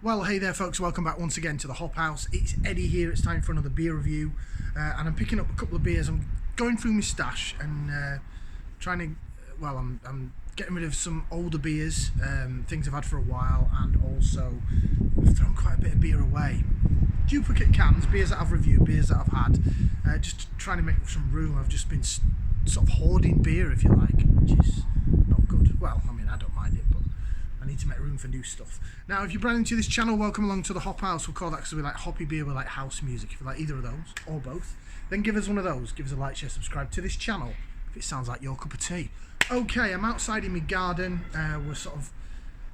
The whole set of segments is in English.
Well, hey there folks, welcome back once again to the Hop House. It's Eddie here. It's time for another beer review, and I'm picking up a couple of beers. I'm going through my stash and trying to, I'm getting rid of some older beers, things I've had for a while, and also I've thrown quite a bit of beer away. Duplicate cans, beers that I've reviewed, beers that I've had, just trying to make some room. I've just been sort of hoarding beer, if you like, which is not good. Well, I mean, I don't mind it, but I need to make room for new stuff. Now, if you're brand new to this channel, welcome along to the Hop House. We'll call that because we like hoppy beer, we like house music. If you like either of those, or both, then give us one of those. Give us a like, share, subscribe to this channel if it sounds like your cup of tea. Okay, I'm outside in my garden. We're sort of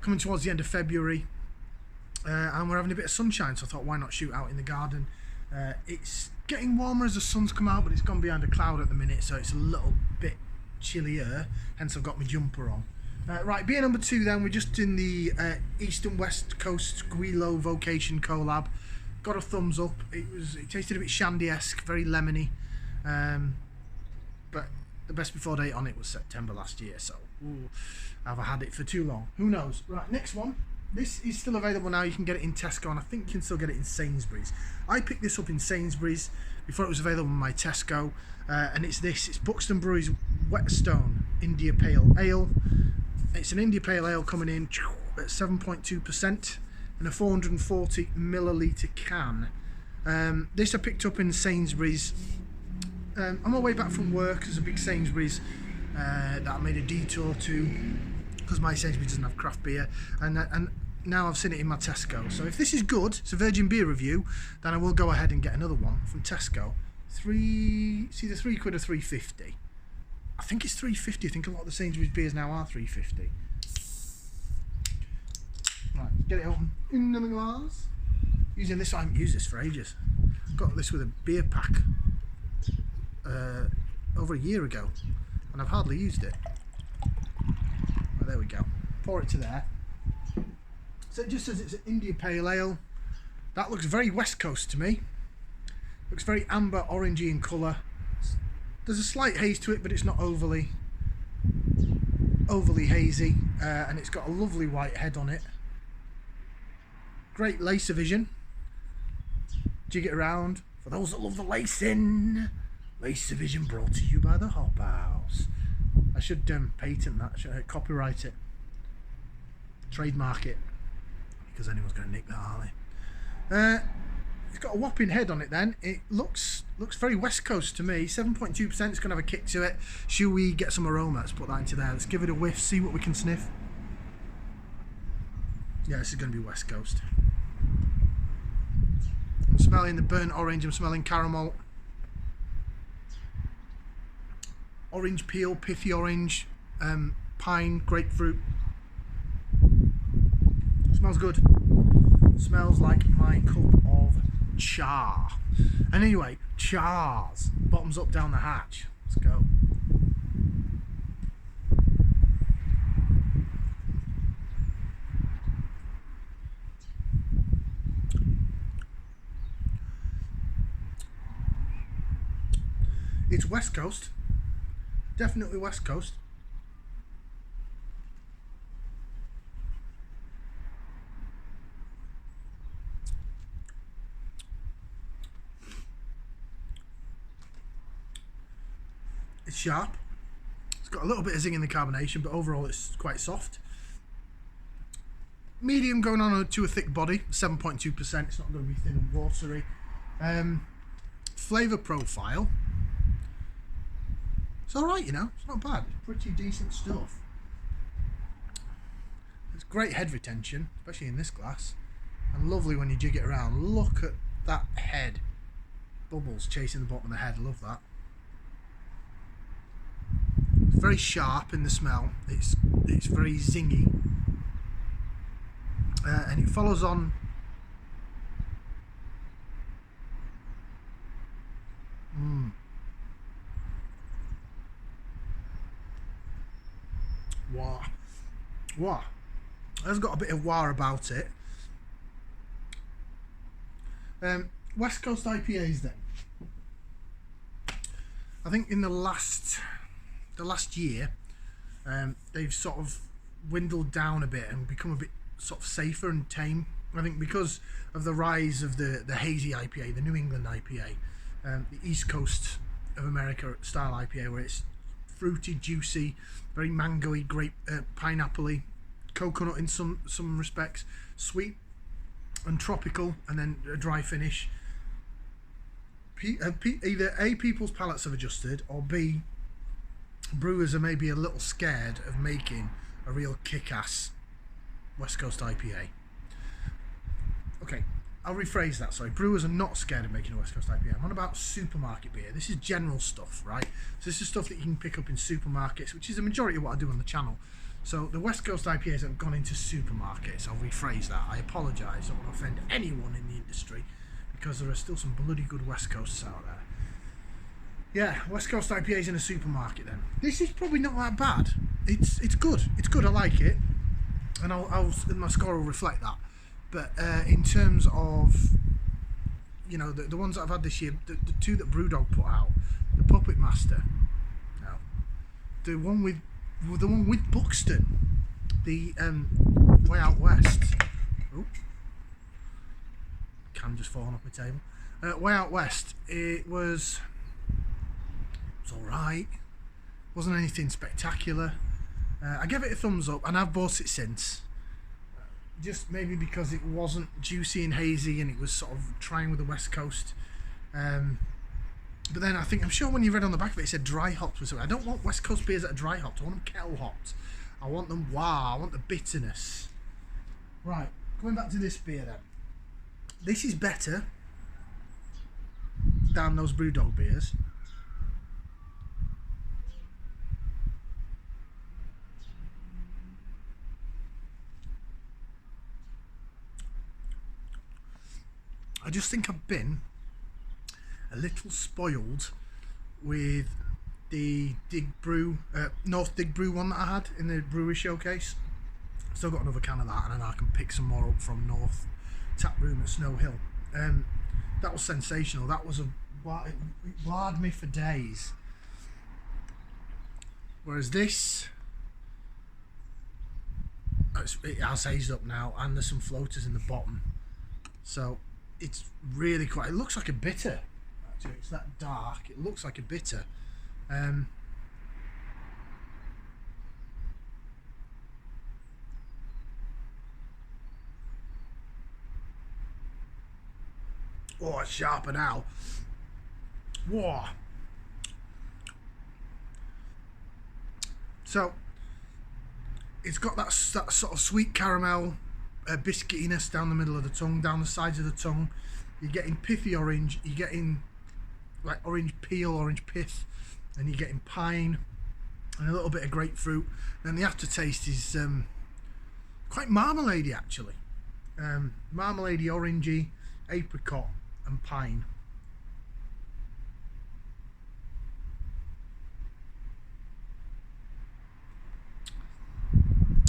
coming towards the end of February, and we're having a bit of sunshine, so I thought, why not shoot out in the garden? It's getting warmer as the sun's come out, but it's gone behind a cloud at the minute, so it's a little bit chillier, hence I've got my jumper on. Right, beer number 2 then, we're just in the East and West Coast Squealo Vocation collab. Got a thumbs up. It tasted a bit shandy-esque, very lemony, but the best before date on it was September last year, so I've had it for too long. Who knows? Right, next one. This is still available now. You can get it in Tesco, and I think you can still get it in Sainsburys. I picked this up in Sainsburys before it was available in my Tesco, and it's Buxton Brewery's Whetstone India Pale Ale. It's an India Pale Ale coming in at 7.2% in a 440 milliliter can. This I picked up in Sainsburys. On my way back from work, there's a big Sainsburys that I made a detour to because my Sainsburys doesn't have craft beer, and now I've seen it in my Tesco. So if this is good, it's a virgin beer review, then I will go ahead and get another one from Tesco. It's either £3 or £3.50. I think it's £3.50. I think a lot of the Sainsbury's beers now are £3.50. Right, get it open in the glass. Using this, I haven't used this for ages. Got this with a beer pack over a year ago, and I've hardly used it. Well, there we go. Pour it to there. So it just says it's an India Pale Ale. That looks very West Coast to me. Looks very amber, orangey in colour. There's a slight haze to it, but it's not overly hazy, and it's got a lovely white head on it. Great lacer vision. Jig it around. For those that love the lacing, lacer vision brought to you by the Hop House. I should patent that, should copyright it, trademark it, because anyone's going to nick that, aren't they? It's got a whopping head on it then. It looks very West Coast to me. 7.2%, it's going to have a kick to it. Should we get some aroma? Let's put that into there. Let's give it a whiff, see what we can sniff. Yeah, this is going to be West Coast. I'm smelling the burnt orange, I'm smelling caramel. Orange peel, pithy orange, pine, grapefruit. Smells good. Smells like my cup of char. And anyway, chars. Bottoms up down the hatch. Let's go. It's West Coast. Definitely West Coast. It's sharp. It's got a little bit of zing in the carbonation, but overall it's quite soft. Medium going on to a thick body, 7.2%. It's not going to be thin and watery. Flavour profile. It's alright, you know. It's not bad. It's pretty decent stuff. It's great head retention, especially in this glass. And lovely when you jig it around. Look at that head. Bubbles chasing the bottom of the head. I love that. It's very sharp in the smell. It's very zingy. And it follows on. Wah. It has got a bit of wah about it. West Coast IPAs then. I think in the last year, they've sort of dwindled down a bit and become a bit sort of safer and tame I think because of the rise of the hazy IPA, the New England IPA, the East Coast of America style IPA, where it's fruity, juicy, very mangoey, grape, pineapple-y, coconut in some respects, sweet and tropical, and then a dry finish. Either A, people's palates have adjusted, or B, brewers are maybe a little scared of making a real kick-ass West Coast IPA. Okay, I'll rephrase that, sorry. Brewers are not scared of making a West Coast IPA. I'm on about supermarket beer. This is general stuff, right? So this is stuff that you can pick up in supermarkets, which is the majority of what I do on the channel. So the West Coast IPAs have gone into supermarkets. I'll rephrase that. I apologise. I don't want to offend anyone in the industry, because there are still some bloody good West Coasts out there. Yeah, West Coast IPAs in a supermarket then. This is probably not that bad. It's good. It's good, I like it. And my score will reflect that. But in terms of, you know, the ones that I've had this year, the two that Brewdog put out, the Puppet Master, no, the one with Buxton, the Way Out West. Oh, can just falling off my table. Way Out West. It was all right. Wasn't anything spectacular. I gave it a thumbs up, and I've bought it since. Just maybe because it wasn't juicy and hazy, and it was sort of trying with the West Coast. But then I'm sure when you read on the back of it, it said dry hopped or something. I don't want West Coast beers that are dry hopped. I want them kettle hopped. I want them I want the bitterness. Right, going back to this beer then. This is better than those Brewdog beers. I just think I've been a little spoiled with the North Dig Brew one that I had in the brewery showcase. Still got another can of that, and then I can pick some more up from North Tap Room at Snow Hill. That was sensational. That was it wired me for days. Whereas this, it has hazed up now, and there's some floaters in the bottom. So it's really quite. It looks like a bitter. Actually, it's that dark. It looks like a bitter. Oh, it's sharper now. Whoa. So it's got that sort of sweet caramel biscuitiness down the middle of the tongue, down the sides of the tongue. You're getting pithy orange, you're getting like orange peel, orange pith, and you're getting pine and a little bit of grapefruit. Then the aftertaste is quite marmalade-y actually. Marmalade-y, orangey, apricot and pine.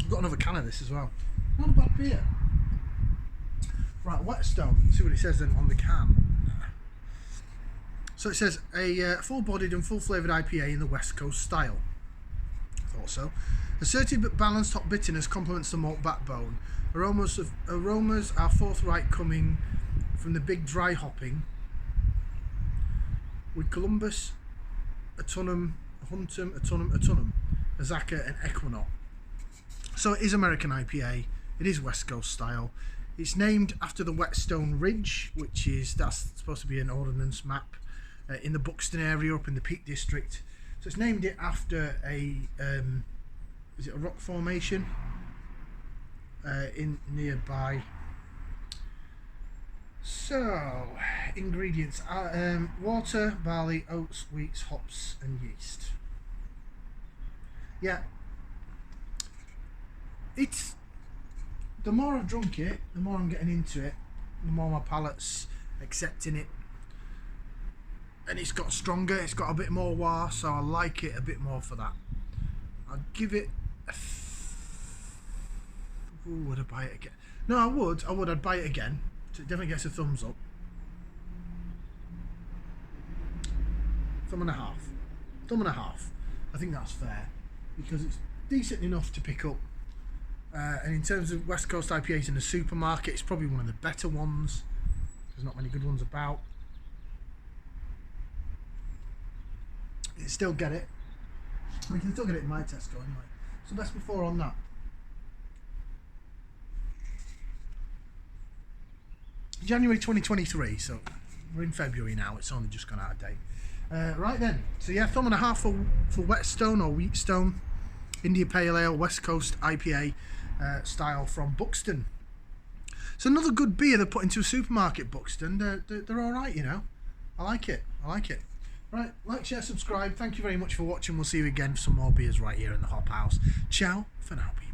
I've got another can of this as well. Not a bad beer. Right, Whetstone. See what it says then on the can. So it says a full-bodied and full-flavoured IPA in the West Coast style. I thought so. Assertive but balanced hop bitterness complements the malt backbone. Aromas are forthright, coming from the big dry hopping with Columbus, Autumnum, Azaka and Equinox. So it is American IPA. It is West Coast style. It's named after the Whetstone Ridge, that's supposed to be an ordnance map in the Buxton area up in the Peak District. So it's named it after is it a rock formation in nearby. So ingredients: water, barley, oats, wheats, hops, and yeast. Yeah, it's. The more I've drunk it, the more I'm getting into it, the more my palate's accepting it. And it's got stronger, it's got a bit more wah, so I like it a bit more for that. I'd give it ooh, would I buy it again? No, I would, I'd buy it again. So it definitely gets a thumbs up. Thumb and a half. I think that's fair, because it's decent enough to pick up And in terms of West Coast IPAs in the supermarket, it's probably one of the better ones. There's not many good ones about. You can still get it. We can still get it in my Tesco anyway. So best before on that. January 2023, so we're in February now. It's only just gone out of date. Right then, so yeah, thumb and a half for Whetstone or Wheatstone India Pale Ale West Coast IPA style from Buxton. It's another good beer they put into a supermarket, Buxton. They're all right, you know. I like it. Right, like, share, subscribe. Thank you very much for watching. We'll see you again for some more beers right here in the Hop House. Ciao for now, people.